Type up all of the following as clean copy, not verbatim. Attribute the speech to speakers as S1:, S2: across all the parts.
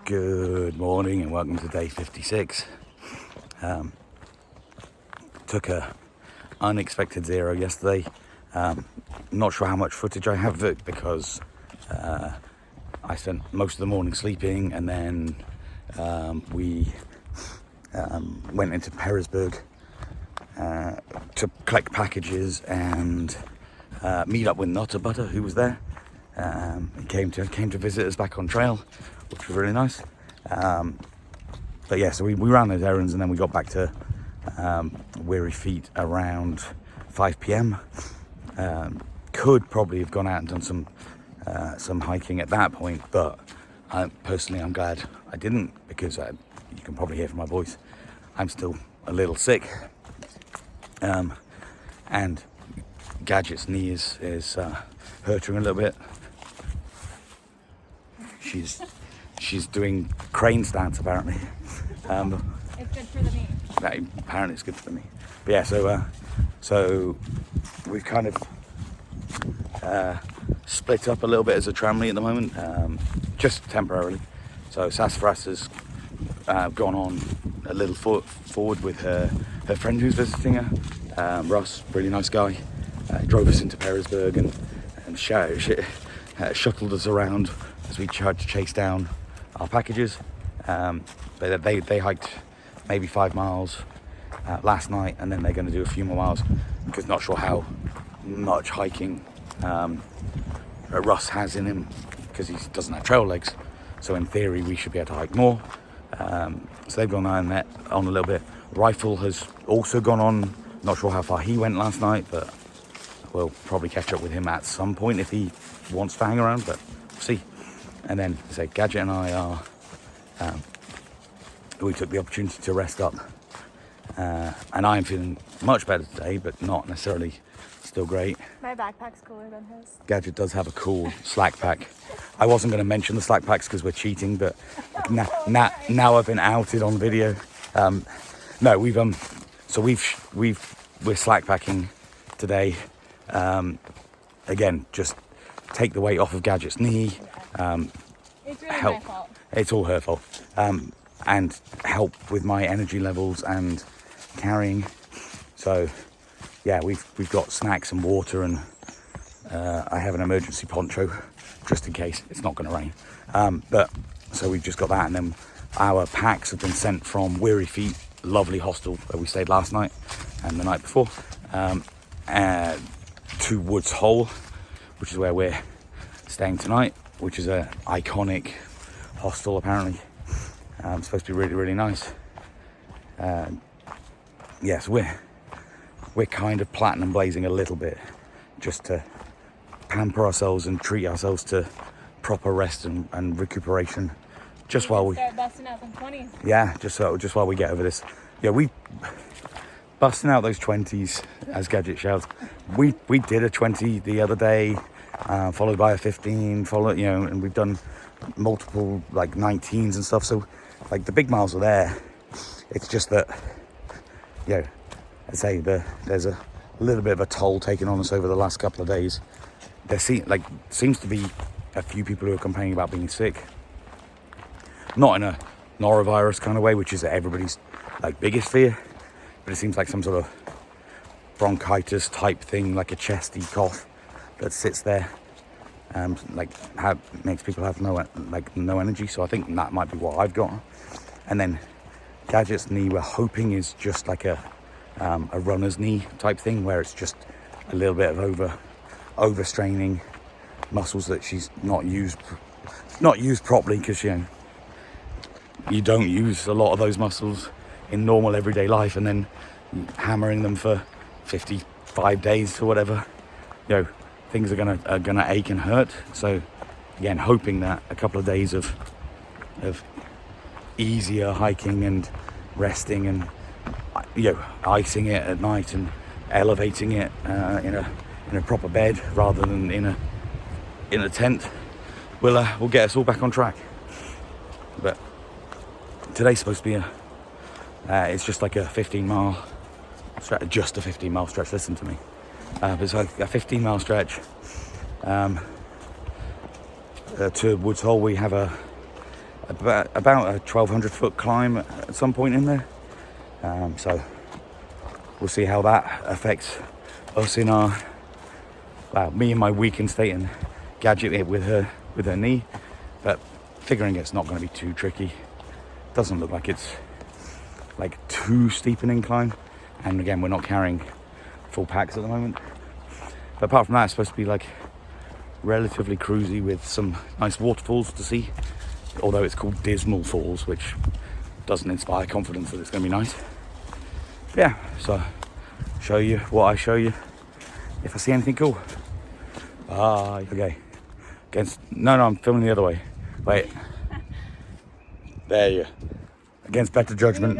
S1: Good morning and welcome to day 56. Took a unexpected zero yesterday. Not sure how much footage I have of it because I spent most of the morning sleeping, and then we went into Petersburg to collect packages and meet up with Nutter Butter, who was there. He came to visit us back on trail, which was really nice. But yeah, so we ran those errands and then we got back to Weary Feet around 5 p.m. Could probably have gone out and done some hiking at that point, but personally I'm glad I didn't, because you can probably hear from my voice, I'm still a little sick. And Gadget's knee is hurting a little bit. She's doing crane stance apparently.
S2: It's good for the knee.
S1: Apparently it's good for the knee. But yeah, so we've kind of split up a little bit as a tramley at the moment, just temporarily. So Sassafras has gone on a little forward with her friend who's visiting her, Russ, really nice guy. Drove us into Petersburg and shuttled us around as we tried to chase down our packages. But they hiked maybe 5 miles last night, and then they're going to do a few more miles because not sure how much hiking Russ has in him, because he doesn't have trail legs. So in theory we should be able to hike more. So they've gone on a little bit. Rifle has also gone on. Not sure how far he went last night, but we'll probably catch up with him at some point if he wants to hang around, but we'll see. And then, say, Gadget and I we took the opportunity to rest up. And I'm feeling much better today, but not necessarily still great.
S2: My backpack's cooler than his.
S1: Gadget does have a cool slack pack. I wasn't going to mention the slack packs because we're cheating, but now I've been outed on video. No, we're slack packing today. Again, just take the weight off of Gadget's knee.
S2: It's really my fault.
S1: It's all her fault. And help with my energy levels and carrying. So yeah, we've got snacks and water, and I have an emergency poncho just in case it's not going to rain. But so we've just got that, and then our packs have been sent from Weary Feet, lovely hostel where we stayed last night and the night before, to Woods Hole, which is where we're staying tonight, which is a iconic hostel apparently. It's supposed to be really, really nice. Yes, we're kind of platinum blazing a little bit just to pamper ourselves and treat ourselves to proper rest and recuperation. Just while we
S2: start busting out them 20s.
S1: Yeah, just while we get over this. Yeah, we busting out those 20s, as Gadget shouts. We did a 20 the other day, followed by a 15, and we've done multiple like 19s and stuff. So like the big miles are there. It's just that, I'd say there's a little bit of a toll taken on us over the last couple of days. There seems to be a few people who are complaining about being sick. Not in a norovirus kind of way, which is everybody's like biggest fear, but it seems like some sort of bronchitis type thing, like a chesty cough that sits there, makes people have no energy. So I think that might be what I've got. And then Gadget's knee, we're hoping is just like a runner's knee type thing, where it's just a little bit of overstraining muscles that she's not used properly, because you don't use a lot of those muscles in normal everyday life, and then hammering them for 55 days or whatever, things are gonna ache and hurt. So again, hoping that a couple of days of easier hiking and resting and icing it at night and elevating it in a proper bed rather than in a tent will get us all back on track. But today's supposed to be it's just like a 15-mile stretch, just a 15-mile stretch. Listen to me. But it's like a 15-mile stretch. to Woods Hole, we have about a 1,200 foot climb at some point in there. So we'll see how that affects us in our, well, me in my weakened state and Gadget with her knee. But figuring it's not going to be too tricky. Doesn't look like it's like too steep an incline. And again, we're not carrying full packs at the moment. But apart from that, it's supposed to be like relatively cruisy with some nice waterfalls to see. Although it's called Dismal Falls, which doesn't inspire confidence that it's going to be nice. But yeah, so show you what I show you if I see anything cool. Bye. Okay. No, I'm filming the other way. Wait. There you go. Against better judgment,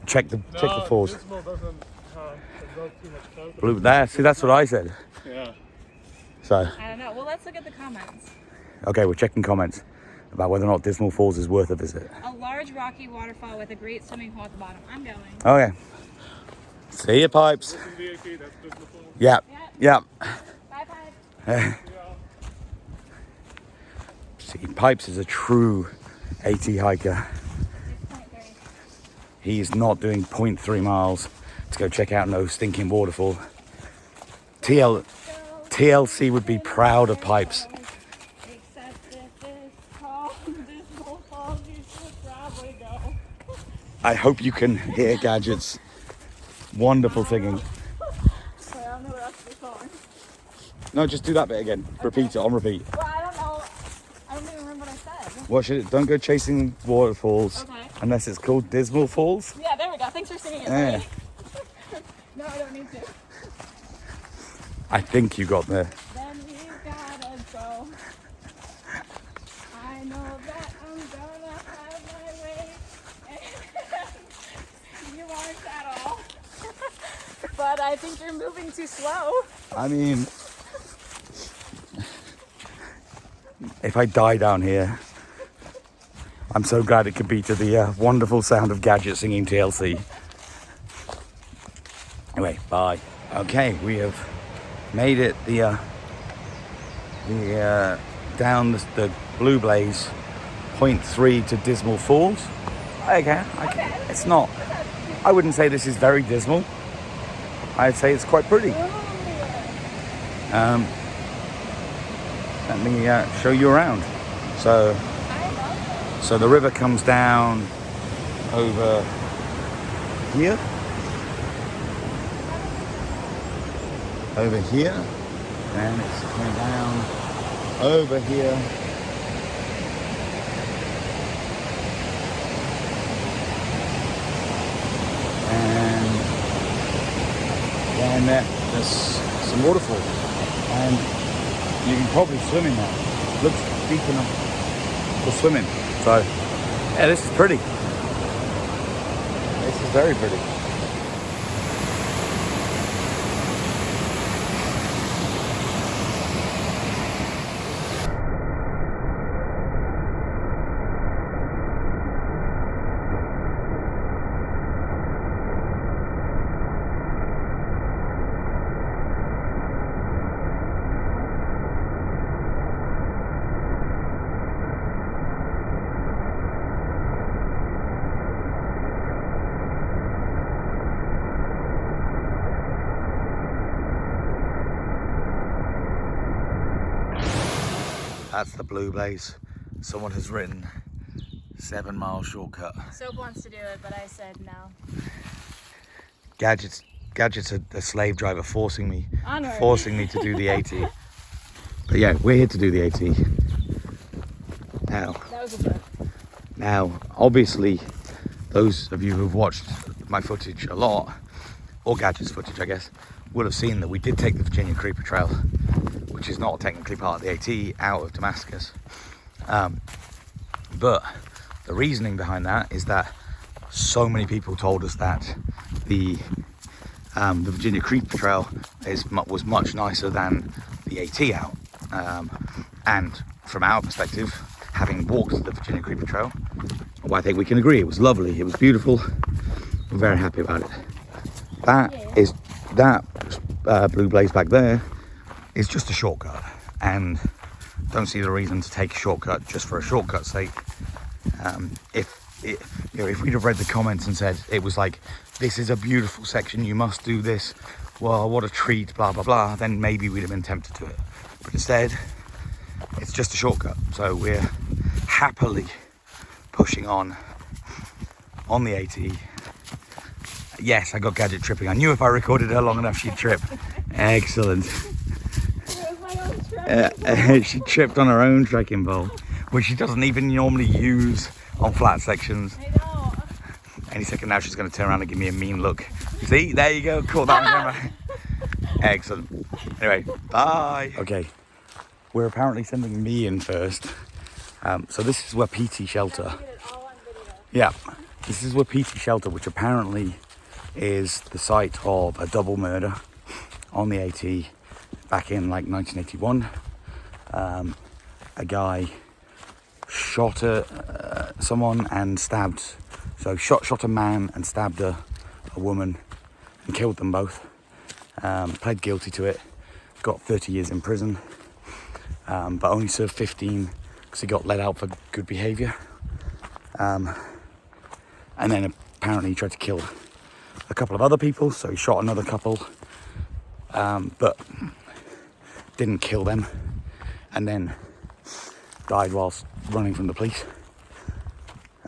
S1: check the falls.
S3: Dismal doesn't absorb too much cloud.
S1: Blue, there, see, that's what I said.
S3: Yeah.
S1: So,
S2: I don't know. Well, let's look at the comments.
S1: okay, we're checking comments about whether or not Dismal Falls is worth a visit.
S2: A large rocky waterfall with a great swimming hole at the bottom. I'm going.
S1: Okay. See you, Pipes.
S3: This is VIP, that's Dismal Falls.
S1: Yep.
S2: Yep.
S1: Yep.
S2: Bye, bye.
S3: Yeah.
S1: See, Pipes is a true AT hiker.
S2: 6.3.
S1: He's not doing 0.3 miles to go check out no stinking waterfall. TLC would be proud of Pipes.
S2: Except if it's called Dismal Falls, you should probably go.
S1: I hope you can hear Gadget's wonderful singing.
S2: Wait, I don't know the rest of the song.
S1: No, just do that bit again. Repeat it on repeat.
S2: Well, I don't know. I don't even remember what I said.
S1: What should it? Don't go chasing waterfalls
S2: Okay.
S1: unless it's called Dismal Falls.
S2: Yeah, there we go. Thanks for singing it.
S1: Yeah.
S2: Buddy. No, I don't need to.
S1: I think you got there.
S2: Then we gotta go. I know that I'm gonna have my way. And you aren't at all. But I think you're moving too slow.
S1: I mean, if I die down here, I'm so glad it could be to the wonderful sound of Gadget singing TLC. Anyway, bye. Okay, we have made it down the Blue Blaze 0.3 to Dismal Falls. Okay, it's not. I wouldn't say this is very dismal. I'd say it's quite pretty. Let me show you around. So the river comes down over here. Over here, and it's coming down over here. And then there's some waterfall, and you can probably swim in there. Looks deep enough for swimming. So, yeah, this is pretty. This is very pretty. That's the Blue Blaze. Someone has written 7 mile shortcut.
S2: Soap wants to do it, but I said no.
S1: Gadget's a slave driver forcing me to do the AT. But yeah, we're here to do the AT. Now,
S2: That was a joke.
S1: now, obviously, those of you who've watched my footage a lot, or Gadget's footage, I guess, will have seen that we did take the Virginia Creeper Trail, which is not technically part of the AT, out of Damascus. But the reasoning behind that is that so many people told us that the Virginia Creeper Trail was much nicer than the AT out. And from our perspective, having walked the Virginia Creeper Trail, well, I think we can agree it was lovely, it was beautiful. We're very happy about it. That Blue Blaze back there is just a shortcut, and don't see the reason to take a shortcut just for a shortcut's sake. If we'd have read the comments and said it was like, this is a beautiful section, you must do this, well, what a treat, blah blah blah, then maybe we'd have been tempted to it. But instead, it's just a shortcut, so we're happily pushing on the AT. Yes, I got gadget tripping. I knew if I recorded her long enough she'd trip. Excellent. She tripped on her own trekking pole, which she doesn't even normally use on flat sections.
S2: I know.
S1: Any second now she's going to turn around and give me a mean look. See, there you go, caught that on camera. Excellent. Anyway, bye. Okay, we're apparently sending me in first. So this is where PT Shelter. Yeah, this is where PT Shelter, which apparently is the site of a double murder on the AT back in like 1981. A guy shot someone and stabbed, so shot a man and stabbed a woman and killed them both. Pled guilty to it, got 30 years in prison, but only served 15 because he got let out for good behaviour. And then apparently he tried to kill a couple of other people, so he shot another couple, but didn't kill them, and then died whilst running from the police.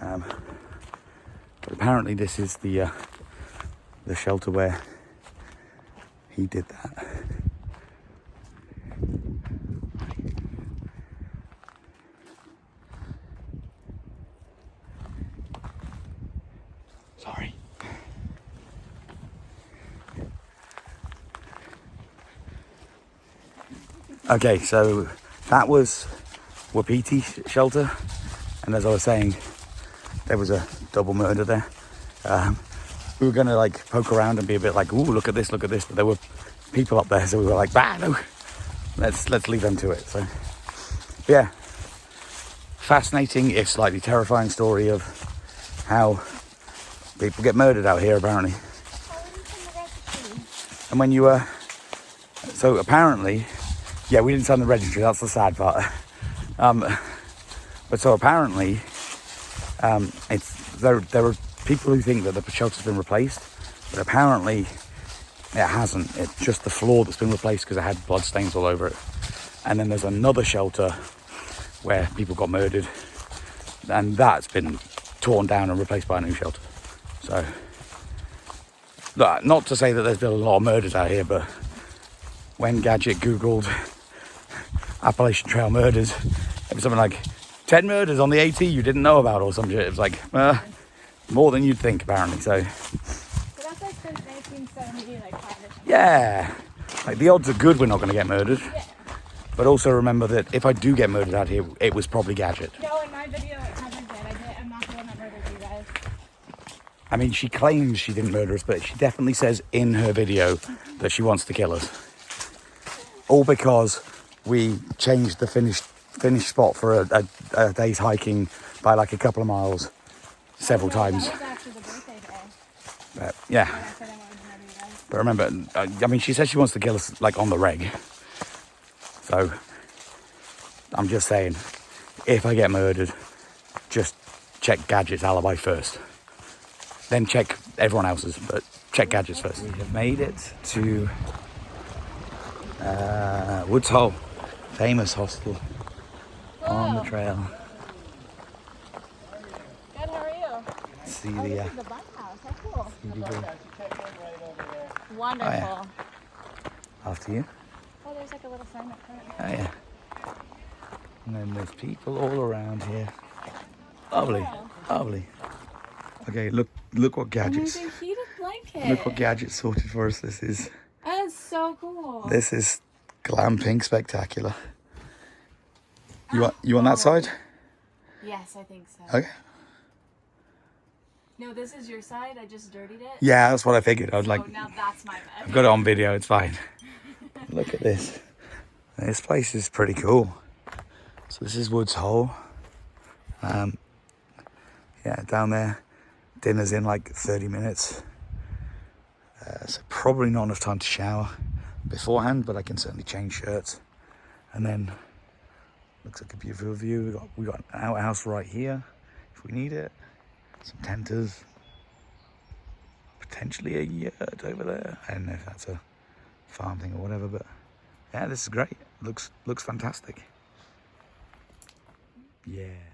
S1: But apparently this is the shelter where he did that. Sorry. Okay, so that was Wapiti Shelter, and as I was saying, there was a double murder there. We were gonna like poke around and be a bit like, ooh, look at this, but there were people up there, so we were like, bah, no, let's leave them to it. So yeah, fascinating if slightly terrifying story of how people get murdered out here apparently. And when you so apparently, yeah, we didn't sign the registry, that's the sad part. But so apparently, there are people who think that the shelter's been replaced, but apparently it hasn't. It's just the floor that's been replaced because it had blood stains all over it. And then there's another shelter where people got murdered, and that's been torn down and replaced by a new shelter. So, not to say that there's been a lot of murders out here, but when Gadget googled Appalachian Trail murders, it was something like 10 murders on the AT you didn't know about or some shit. It was like more than you'd think apparently. So
S2: that's like since 1970, like 5 or something.
S1: Yeah, like the odds are good we're not going to get murdered.
S2: Yeah.
S1: But also remember that if I do get murdered out here, it was probably Gadget.
S2: No, in my video it hasn't been. I'm not the one that murdered you guys.
S1: I mean, she claims she didn't murder us, but she definitely says in her video that she wants to kill us. All because we changed the finish spot for a day's hiking by like a couple of miles several times.
S2: That was after the birthday day.
S1: But, yeah.
S2: When I said I wanted to murder you guys.
S1: But remember, I mean, she says she wants to kill us like on the reg. So I'm just saying, if I get murdered, just check Gadget's alibi first. Then check everyone else's, but check Gadget's first. We have made it to Woods Hole, famous hostel on the trail.
S2: Good, how are you?
S1: See
S2: Oh,
S1: the
S2: this is the bunkhouse. How cool.
S1: CBD.
S2: Wonderful.
S1: Oh, yeah. After you.
S2: Oh, there's like a little sign up front.
S1: Oh yeah. And then there's people all around here. Lovely,
S2: Wow.
S1: lovely. Okay, look what Gadget's.
S2: And there's a heated blanket.
S1: Look what Gadget sorted for us. This is
S2: That is so cool.
S1: glamping spectacular. You on that side?
S2: Yes, I think so.
S1: Okay.
S2: No, this is your side. I just dirtied it.
S1: Yeah, that's what I figured. I was
S2: So
S1: like,
S2: now that's my bed.
S1: I've got it on video. It's fine. Look at this. This place is pretty cool. So this is Woods Hole. Yeah, down there. Dinner's in like 30 minutes. So probably not enough time to shower beforehand, but I can certainly change shirts. And then Looks like a beautiful view. We got an outhouse right here if we need it. Some tenters. Potentially a yurt over there. I don't know if that's a farm thing or whatever, but yeah, this is great. Looks fantastic. Yeah.